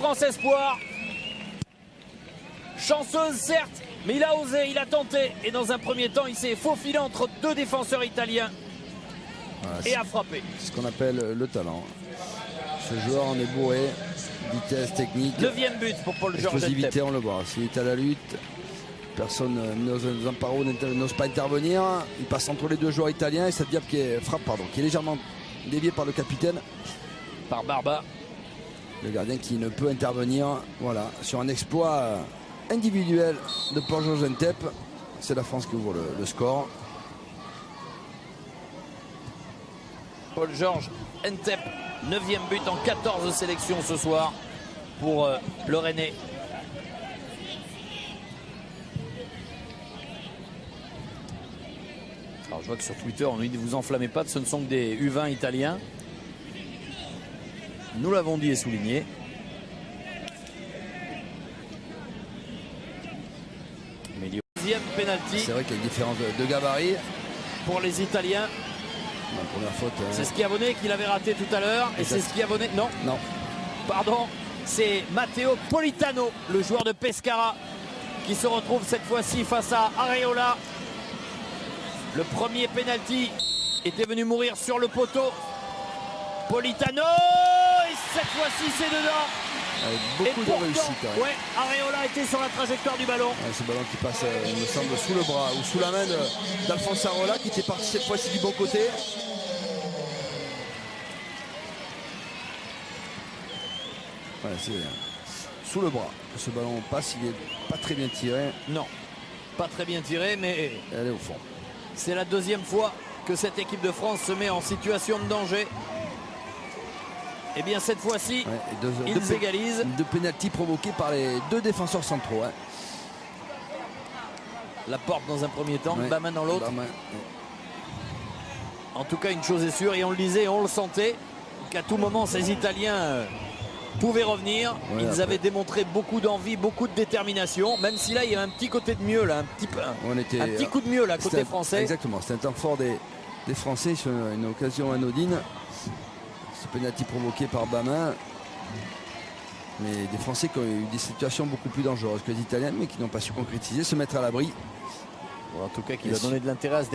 France Espoir. Chanceuse certes, mais il a osé, il a tenté. Et dans un premier temps, il s'est faufilé entre deux défenseurs italiens et a frappé. C'est ce qu'on appelle le talent. Ce joueur en est bourré. Vitesse, technique. 9e but pour Paul-Georges Ntep. Explosivité, on le voit. S'il est à la lutte, personne, Zamparo n'ose pas intervenir. Il passe entre les deux joueurs italiens et cette diable qui est qui est légèrement déviée par le capitaine. Par Barba. Le gardien qui ne peut intervenir. Voilà, sur un exploit individuel de Paul-Georges Ntep. C'est la France qui ouvre le score. Paul-Georges Ntep, 9e but en 14 sélections ce soir pour le Rennais. Alors je vois que sur Twitter on nous dit vous enflammez pas, ce ne sont que des U20 italiens. Nous l'avons dit et souligné. Mais il y a 10e penalty. C'est vrai qu'il y a une différence de gabarit. Pour les Italiens. La première faute. C'est Schiavone qui l'avait raté tout à l'heure. Et c'est Schiavone. Non. Non. Pardon. C'est Matteo Politano, le joueur de Pescara, qui se retrouve cette fois-ci face à Areola. Le premier penalty était venu mourir sur le poteau. Politano. Et cette fois-ci, c'est dedans. Avec beaucoup de réussite. Ouais, Areola était sur la trajectoire du ballon. Ce ballon qui passe, il me semble, sous le bras ou sous la main d'Alphonse Areola, qui était parti cette fois-ci du bon côté. Voilà, c'est sous le bras. Ce ballon passe, il n'est pas très bien tiré. Non, pas très bien tiré, mais elle est au fond. C'est la deuxième fois que cette équipe de France se met en situation de danger. Et bien cette fois-ci, ils égalisent. Deux pénaltys provoqués par les deux défenseurs centraux. La porte dans un premier temps, Bamin dans l'autre. En tout cas, une chose est sûre, et on le disait, on le sentait, qu'à tout moment, ces Italiens pouvaient revenir. Ils avaient démontré beaucoup d'envie, beaucoup de détermination, même si là, il y a un petit côté de mieux, là, un petit coup de mieux, là, côté français. Exactement, c'est un temps fort des Français sur une occasion anodine. Ce penalty provoqué par Bamin. Mais des Français qui ont eu des situations beaucoup plus dangereuses que les Italiens, mais qui n'ont pas su concrétiser, se mettre à l'abri. En tout cas, qui va donner de l'intérêt à ce